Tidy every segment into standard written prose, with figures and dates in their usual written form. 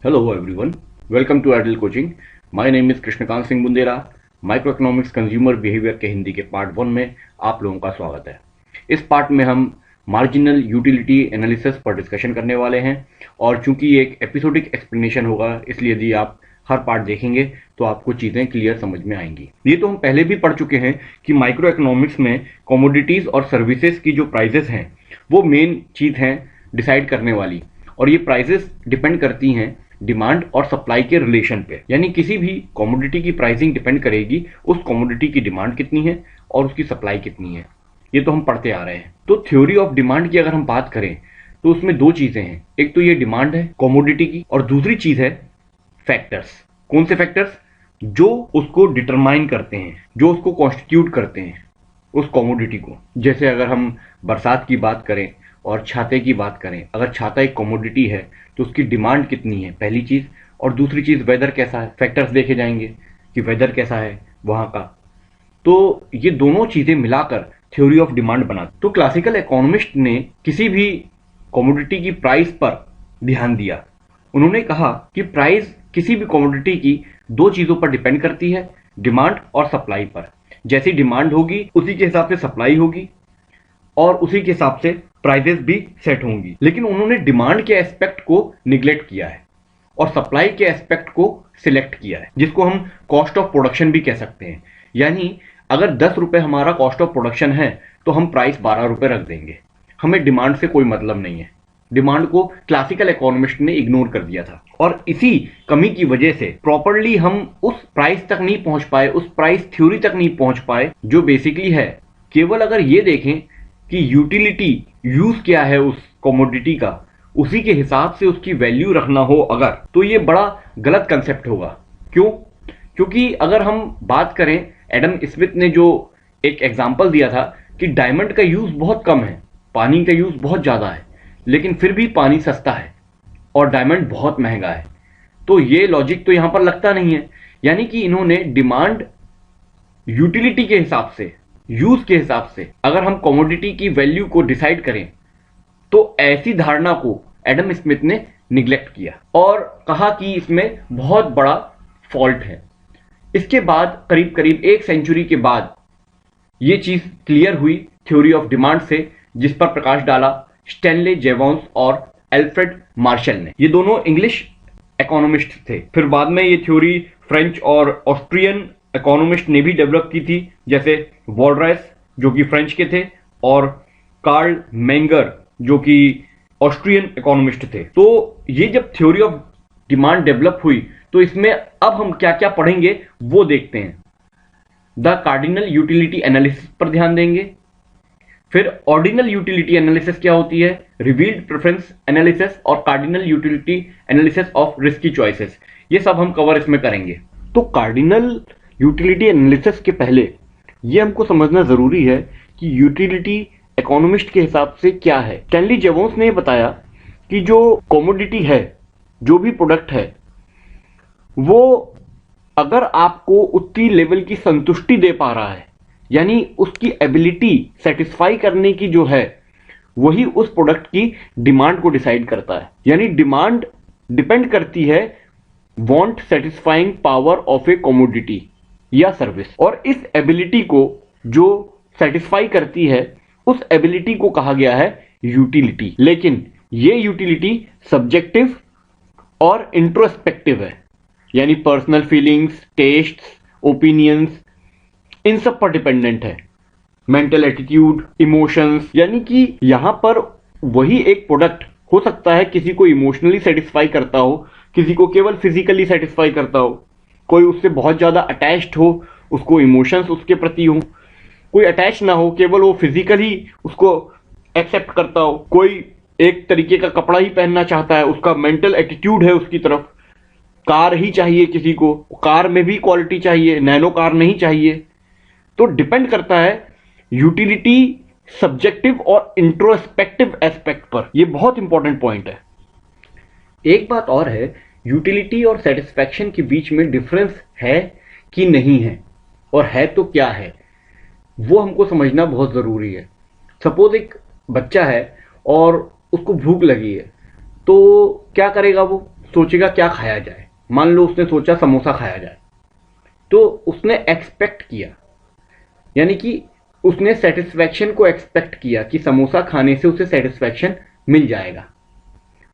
Hello everyone, welcome to Adil Coaching. My name is Krishnakant Singh Bundela. Micro economics consumer behaviour के हिंदी के part 1 में आप लोगों का स्वागत है. इस पार्ट में हम मार्जिनल यूटिलिटी एनालिसिस पर डिस्कशन करने वाले हैं और चूंकि ये एक एपिसोडिक एक्सप्लेनेशन होगा इसलिए यदि आप हर पार्ट देखेंगे तो आपको चीज़ें क्लियर समझ में आएंगी. ये तो हम पहले भी पढ़ चुके हैं कि माइक्रो इकोनॉमिक्स में कमोडिटीज़ और सर्विसेज की जो प्राइजेस हैं वो मेन चीज़ हैं डिसाइड करने वाली, और ये प्राइजेस डिपेंड करती हैं डिमांड और सप्लाई के रिलेशन पे. यानी किसी भी कमोडिटी की प्राइसिंग डिपेंड करेगी उस कमोडिटी की डिमांड कितनी है और उसकी सप्लाई कितनी है. ये तो हम पढ़ते आ रहे हैं. तो थ्योरी ऑफ डिमांड की अगर हम बात करें तो उसमें दो चीजें हैं. एक तो ये डिमांड है कमोडिटी की और दूसरी चीज है फैक्टर्स. कौन से फैक्टर्स? जो उसको डिटरमाइन करते हैं, जो उसको कॉन्स्टिट्यूट करते हैं उस कमोडिटी को. जैसे अगर हम बरसात की बात करें और छाते की बात करें, अगर छाता एक कमोडिटी है तो उसकी डिमांड कितनी है पहली चीज, और दूसरी चीज वेदर कैसा है. फैक्टर्स देखे जाएंगे कि वेदर कैसा है वहां का. तो ये दोनों चीजें मिलाकर थ्योरी ऑफ डिमांड बना. तो क्लासिकल इकोनॉमिस्ट ने किसी भी कमोडिटी की प्राइस पर ध्यान दिया. उन्होंने कहा कि प्राइस किसी भी कमोडिटी की दो चीजों पर डिपेंड करती है, डिमांड और सप्लाई पर. जैसी डिमांड होगी उसी के हिसाब से सप्लाई होगी और उसी के हिसाब से प्राइजेस भी सेट होंगी. लेकिन उन्होंने डिमांड के एस्पेक्ट को निगलेक्ट किया है और सप्लाई के एस्पेक्ट को सिलेक्ट किया है, जिसको हम कॉस्ट ऑफ प्रोडक्शन भी कह सकते हैं. यानी अगर 10 रुपए हमारा कॉस्ट ऑफ प्रोडक्शन है तो हम प्राइस 12 रुपए रख देंगे. हमें डिमांड से कोई मतलब नहीं है. डिमांड को क्लासिकल इकोनॉमिस्ट ने इग्नोर कर दिया था और इसी कमी की वजह से प्रॉपरली हम उस प्राइस तक नहीं पहुंच पाए, उस प्राइस थ्योरी तक नहीं पहुंच पाए जो बेसिकली है. केवल अगर ये देखें कि यूटिलिटी यूज क्या है उस कमोडिटी का, उसी के हिसाब से उसकी वैल्यू रखना हो अगर, तो ये बड़ा गलत कंसेप्ट होगा. क्यों? क्योंकि अगर हम बात करें, एडम स्मिथ ने जो एक एग्जांपल दिया था कि डायमंड का यूज बहुत कम है, पानी का यूज बहुत ज्यादा है, लेकिन फिर भी पानी सस्ता है और डायमंड बहुत महंगा है. तो ये लॉजिक तो यहां पर लगता नहीं है. यानी कि इन्होंने डिमांड यूटिलिटी के हिसाब से, यूज के हिसाब से अगर हम कमोडिटी की वैल्यू को डिसाइड करें तो ऐसी धारणा को एडम स्मिथ ने निगलेक्ट किया और कहा कि इसमें बहुत बड़ा फॉल्ट है. इसके बाद करीब करीब 1 सेंचुरी के बाद यह चीज क्लियर हुई थ्योरी ऑफ डिमांड से, जिस पर प्रकाश डाला स्टैनले जेवॉन्स और एल्फ्रेड मार्शल ने. ये दोनों इंग्लिश इकोनॉमिस्ट थे. फिर बाद में ये थ्योरी फ्रेंच और ऑस्ट्रियन इकोनॉमिस्ट ने भी डेवलप की थी, जैसे वॉलरेस जो कि फ्रेंच के थे और कार्ल मेंगर जो कि ऑस्ट्रियन इकोनॉमिस्ट थे. तो ये जब थ्योरी ऑफ डिमांड डेवलप हुई तो इसमें अब हम क्या क्या पढ़ेंगे वो देखते हैं. द कार्डिनल यूटिलिटी एनालिसिस पर ध्यान देंगे. फिर ऑर्डिनल यूटिलिटी एनालिसिस क्या होती है, रिवील्ड प्रेफरेंस एनालिसिस और cardinal utility analysis of risky choices, ये सब हम कवर इसमें करेंगे. तो कार्डिनल यूटिलिटी एनालिसिस के पहले ये हमको समझना जरूरी है कि यूटिलिटी इकोनॉमिस्ट के हिसाब से क्या है. स्टैनली जेवॉन्स ने बताया कि जो कमोडिटी है, जो भी प्रोडक्ट है, वो अगर आपको उतनी लेवल की संतुष्टि दे पा रहा है, यानी उसकी एबिलिटी सेटिस्फाई करने की जो है, वही उस प्रोडक्ट की डिमांड को डिसाइड करता है. यानी डिमांड डिपेंड करती है want satisfying power of A commodity या सर्विस, और इस एबिलिटी को जो सेटिस्फाई करती है उस एबिलिटी को कहा गया है यूटिलिटी. लेकिन ये यूटिलिटी सब्जेक्टिव और इंट्रोस्पेक्टिव है, यानी पर्सनल फीलिंग्स, टेस्ट्स, ओपिनियंस, इन सब पर डिपेंडेंट है. मेंटल एटीट्यूड, इमोशंस, यानी कि यहां पर वही एक प्रोडक्ट हो सकता है किसी को इमोशनली सेटिस्फाई करता हो, किसी को केवल फिजिकली सेटिस्फाई करता हो, कोई उससे बहुत ज्यादा अटैच्ड हो, उसको इमोशंस उसके प्रति हो, कोई अटैच ना हो, केवल वो फिजिकली उसको एक्सेप्ट करता हो, कोई एक तरीके का कपड़ा ही पहनना चाहता है, उसका मेंटल एटीट्यूड है उसकी तरफ, कार ही चाहिए किसी को, कार में भी क्वालिटी चाहिए, नैनो कार नहीं चाहिए. तो डिपेंड करता है यूटिलिटी सब्जेक्टिव और इंट्रोस्पेक्टिव एस्पेक्ट पर. यह बहुत इंपॉर्टेंट पॉइंट है. एक बात और है, यूटिलिटी और सेटिस्फैक्शन के बीच में डिफरेंस है कि नहीं है, और है तो क्या है, वो हमको समझना बहुत जरूरी है. सपोज एक बच्चा है और उसको भूख लगी है, तो क्या करेगा वो? सोचेगा क्या खाया जाए। मान लो उसने सोचा समोसा खाया जाए, तो उसने एक्सपेक्ट किया, यानी कि उसने सेटिस्फैक्शन को एक्सपेक्ट किया कि समोसा खाने से उसे सेटिस्फैक्शन मिल जाएगा,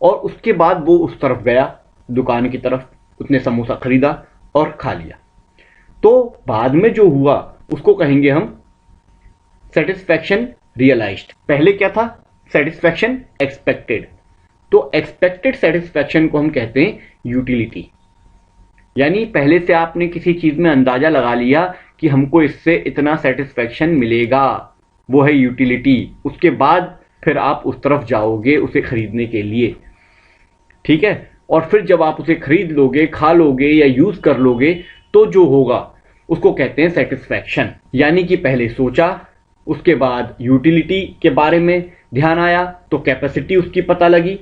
और उसके बाद वो उस तरफ गया, दुकान की तरफ, उसने समोसा खरीदा और खा लिया। तो बाद में जो हुआ उसको कहेंगे हम सेटिस्फैक्शन रियलाइज्ड। पहले क्या था? Satisfaction expected. तो एक्सपेक्टेड सेटिस्फैक्शन को हम कहते हैं यूटिलिटी। यानी पहले से आपने किसी चीज में अंदाजा लगा लिया कि हमको इससे इतना सेटिस्फैक्शन मिलेगा, वो है यूटिलिटी। उसके बाद फिर आप उस तरफ जाओगे उसे खरीदने के लिए, ठीक है। और फिर जब आप उसे खरीद लोगे, खा लोगे या यूज कर लोगे, तो जो होगा उसको कहते हैं सेटिस्फैक्शन। यानी कि पहले सोचा, उसके बाद यूटिलिटी के बारे में ध्यान आया, तो कैपेसिटी उसकी पता लगी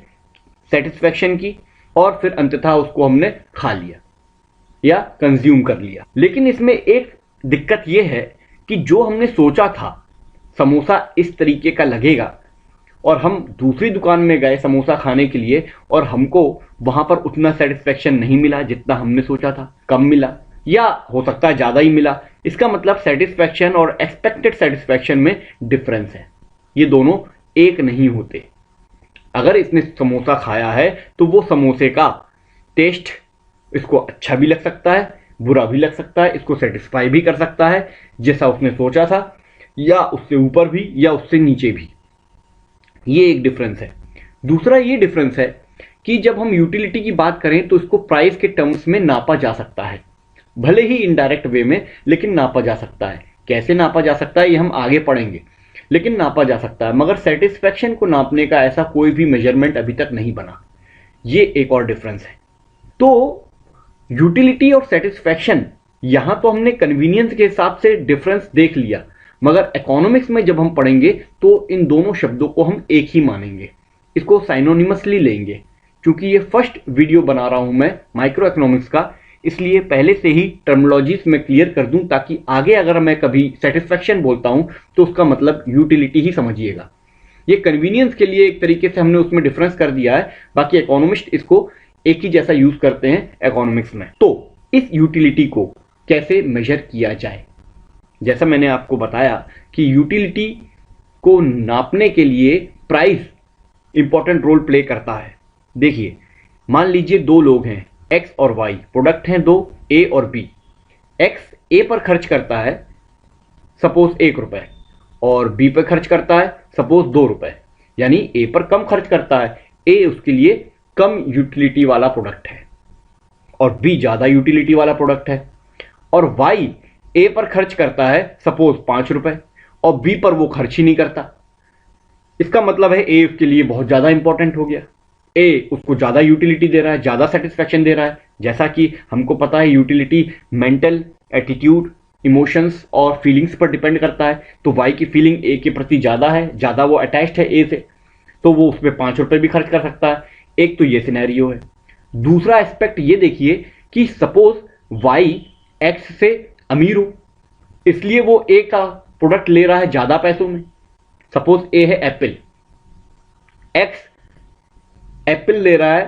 सेटिस्फैक्शन की, और फिर अंततः उसको हमने खा लिया या कंज्यूम कर लिया। लेकिन इसमें एक दिक्कत यह है कि जो हमने सोचा था समोसा इस तरीके का लगेगा, और हम दूसरी दुकान में गए समोसा खाने के लिए, और हमको वहां पर उतना सेटिस्फैक्शन नहीं मिला जितना हमने सोचा था, कम मिला, या हो सकता है ज्यादा ही मिला। इसका मतलब सेटिस्फैक्शन और एक्सपेक्टेड सेटिस्फैक्शन में डिफरेंस है, ये दोनों एक नहीं होते। अगर इसने समोसा खाया है तो वो समोसे का टेस्ट इसको अच्छा भी लग सकता है, बुरा भी लग सकता है, इसको सेटिस्फाई भी कर सकता है जैसा उसने सोचा था, या उससे ऊपर भी या उससे नीचे भी। ये एक डिफरेंस है। दूसरा ये डिफरेंस है कि जब हम यूटिलिटी की बात करें तो इसको प्राइस के टर्म्स में नापा जा सकता है, भले ही इनडायरेक्ट वे में, लेकिन नापा जा सकता है। कैसे नापा जा सकता है ये हम आगे पढ़ेंगे, लेकिन नापा जा सकता है। मगर सेटिस्फैक्शन को नापने का ऐसा कोई भी मेजरमेंट अभी तक नहीं बना, ये एक और डिफरेंस है। तो यूटिलिटी और सेटिस्फैक्शन, यहां तो हमने कन्वीनियंस के हिसाब से डिफरेंस देख लिया, मगर इकोनॉमिक्स में जब हम पढ़ेंगे तो इन दोनों शब्दों को हम एक ही मानेंगे, इसको साइनोनिमसली लेंगे। क्योंकि ये फर्स्ट वीडियो बना रहा हूं मैं माइक्रो इकोनॉमिक्स का, इसलिए पहले से ही टर्मिनोलॉजीज में क्लियर कर दूं, ताकि आगे अगर मैं कभी सेटिस्फैक्शन बोलता हूं तो उसका मतलब यूटिलिटी ही समझिएगा। ये कन्वीनियंस के लिए एक तरीके से हमने उसमें डिफरेंस कर दिया है, बाकी इकोनॉमिस्ट इसको एक ही जैसा यूज करते हैं इकोनॉमिक्स में। तो इस यूटिलिटी को कैसे मेजर किया जाए? जैसा मैंने आपको बताया कि यूटिलिटी को नापने के लिए प्राइस इंपॉर्टेंट रोल प्ले करता है। देखिए, मान लीजिए दो लोग हैं, एक्स और वाई, प्रोडक्ट हैं दो, ए और बी। एक्स ए पर खर्च करता है सपोज 1 रुपए, और बी पर खर्च करता है सपोज 2 रुपए। यानी ए पर कम खर्च करता है, ए उसके लिए कम यूटिलिटी वाला प्रोडक्ट है, और बी ज्यादा यूटिलिटी वाला प्रोडक्ट है। और वाई ए पर खर्च करता है सपोज 5 रुपए, और बी पर वो खर्च ही नहीं करता। इसका मतलब है ए उसके लिए बहुत ज्यादा इंपॉर्टेंट हो गया, ए उसको ज्यादा यूटिलिटी दे रहा है, ज्यादा सेटिस्फैक्शन दे रहा है। जैसा कि हमको पता है यूटिलिटी मेंटल एटीट्यूड, इमोशंस और फीलिंग्स पर डिपेंड करता है। तो वाई की फीलिंग ए के प्रति ज्यादा है, ज्यादा वो अटैच्ड है ए से, तो वो उस पर 5 रुपए भी खर्च कर सकता है। एक तो ये सिनेरियो है। दूसरा एस्पेक्ट ये देखिए कि सपोज वाई एक्स से अमीर हो, इसलिए वो ए का प्रोडक्ट ले रहा है ज्यादा पैसों में। सपोज ए है एप्पल, एक्स एप्पल ले रहा है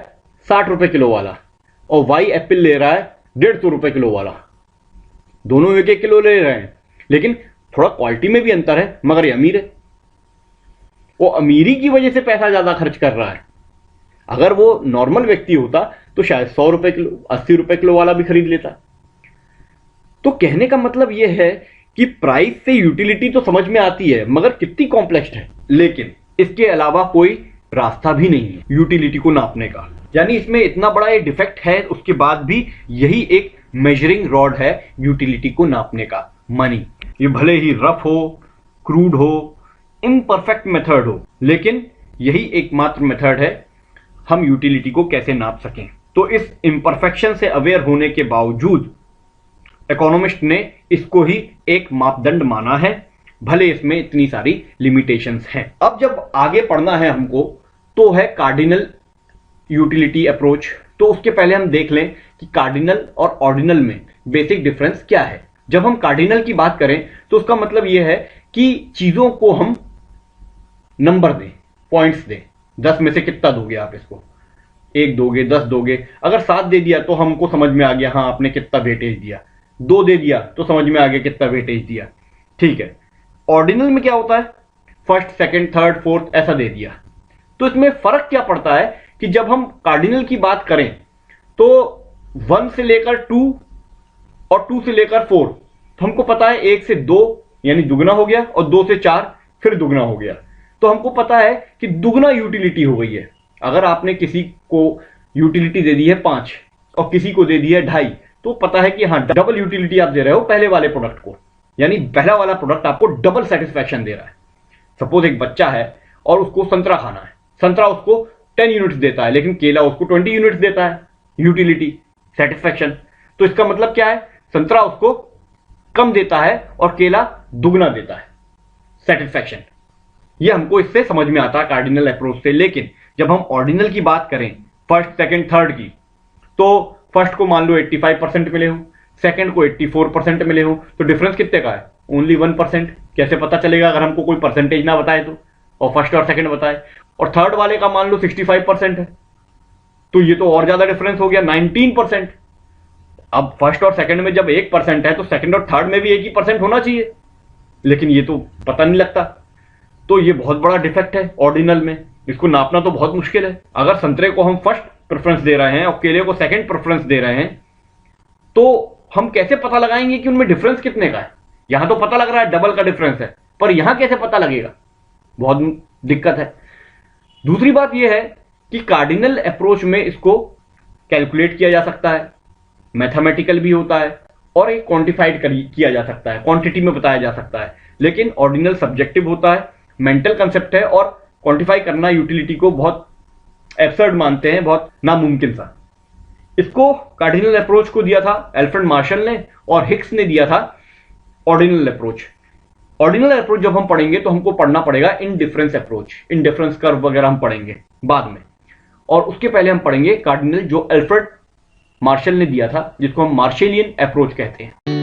60 रुपए किलो वाला, और वाई एप्पल ले रहा है 150 रुपए किलो वाला। दोनों 1-1 किलो ले रहे हैं, लेकिन थोड़ा क्वालिटी में भी अंतर है, मगर ये अमीर है। वो अमीरी की वजह से पैसा ज्यादा खर्च कर रहा है। अगर वो नॉर्मल व्यक्ति होता तो शायद 100 रुपए किलो, 80 रुपए किलो वाला भी खरीद लेता। तो कहने का मतलब यह है कि प्राइस से यूटिलिटी तो समझ में आती है, मगर कितनी कॉम्प्लेक्स है। लेकिन इसके अलावा कोई रास्ता भी नहीं है यूटिलिटी को नापने का। यानी इसमें इतना बड़ा ये डिफेक्ट है, उसके बाद भी यही एक मेजरिंग रॉड है यूटिलिटी को नापने का, मनी। ये भले ही रफ हो, क्रूड हो, इम्परफेक्ट मेथड हो, लेकिन यही एकमात्र मेथड है हम यूटिलिटी को कैसे नाप सकें। तो इस इम्परफेक्शन से अवेयर होने के बावजूद इकोनॉमिस्ट ने इसको ही एक मापदंड माना है, भले इसमें इतनी सारी लिमिटेशंस हैं। अब जब आगे पढ़ना है हमको तो है कार्डिनल यूटिलिटी अप्रोच। तो उसके पहले हम देख लें कि कार्डिनल और ऑर्डिनल में बेसिक डिफरेंस क्या है। जब हम कार्डिनल की बात करें तो उसका मतलब यह है कि चीजों को हम नंबर दें, पॉइंट्स दें। 10 में से कितना दोगे आप इसको? 1 दोगे, 10 दोगे, अगर 7 दे दिया तो हमको समझ में आ गया हाँ आपने कितना वेटेज दिया, 2 दे दिया तो समझ में आ गया कितना वेटेज दिया, ठीक है। ऑर्डिनल में क्या होता है, फर्स्ट, सेकंड, थर्ड, फोर्थ ऐसा दे दिया। तो इसमें फर्क क्या पड़ता है कि जब हम कार्डिनल की बात करें तो 1 से लेकर 2 और 2 से लेकर 4, तो हमको पता है 1 से 2 यानी दुगना हो गया, और 2 से 4 फिर दुगना हो गया। तो हमको पता है कि दुगना यूटिलिटी हो गई है। अगर आपने किसी को यूटिलिटी दे दी है 5 और किसी को दे दी है 2.5, तो पता है कि हाँ डबल यूटिलिटी आप दे रहे हो पहले वाले प्रोडक्ट को, यानी पहला वाला प्रोडक्ट आपको डबल सेटिस्फैक्शन दे रहा है। सपोज एक बच्चा है और उसको संतरा खाना है, संतरा उसको 10 यूनिट्स देता है, लेकिन केला उसको 20 यूनिट्स देता है, यूटिलिटी सेटिस्फैक्शन। तो इसका मतलब क्या है, संतरा उसको कम देता है और केला दुगना देता है, सेटिस्फैक्शन। ये हमको इससे समझ में आता है कार्डिनल अप्रोच से। लेकिन जब हम ऑर्डिनल की बात करें, फर्स्ट, सेकंड, थर्ड की, तो फर्स्ट को मान लो 85% मिले हो, सेकंड को 84% मिले हो, तो डिफरेंस कितने का है, ओनली 1%। कैसे पता चलेगा अगर हमको कोई परसेंटेज ना बताए तो, और फर्स्ट और सेकंड बताए। और थर्ड वाले का मान लो 65% है, तो ये तो और ज्यादा डिफरेंस हो गया 19%। अब फर्स्ट और सेकंड में जब 1% है तो सेकंड और थर्ड में भी 1% होना चाहिए, लेकिन ये तो पता नहीं लगता। तो ये बहुत बड़ा डिफेक्ट है ऑर्डिनल में, इसको नापना तो बहुत मुश्किल है। अगर संतरे को हम फर्स्ट प्रेफरेंस दे रहे हैं और केले को सेकंड प्रेफरेंस दे रहे हैं, तो हम कैसे पता लगाएंगे कि उनमें डिफरेंस कितने का है। यहां तो पता लग रहा है डबल का डिफरेंस है, पर यहां कैसे पता लगेगा, बहुत दिक्कत है। दूसरी बात यह है कि कार्डिनल अप्रोच में इसको कैलकुलेट किया जा सकता है, मैथमेटिकल भी होता है, और एक क्वांटिफाइड किया जा सकता है, क्वांटिटी में बताया जा सकता है। लेकिन ऑर्डिनल सब्जेक्टिव होता है, मेंटल कंसेप्ट है, और क्वांटिफाई करना यूटिलिटी को बहुत एब्सर्ड मानते हैं, बहुत नामुमकिन सा। इसको कार्डिनल अप्रोच को दिया था अल्फ्रेड मार्शल ने, और हिक्स ने दिया था ऑर्डिनल अप्रोच। ऑर्डिनल अप्रोच जब हम पढ़ेंगे तो हमको पढ़ना पड़ेगा इंडिफरेंस अप्रोच, इंडिफरेंस कर्व वगैरह हम पढ़ेंगे बाद में, और उसके पहले हम पढ़ेंगे कार्डिनल जो अल्फ्रेड मार्शल ने दिया था, जिसको हम मार्शलियन अप्रोच कहते हैं।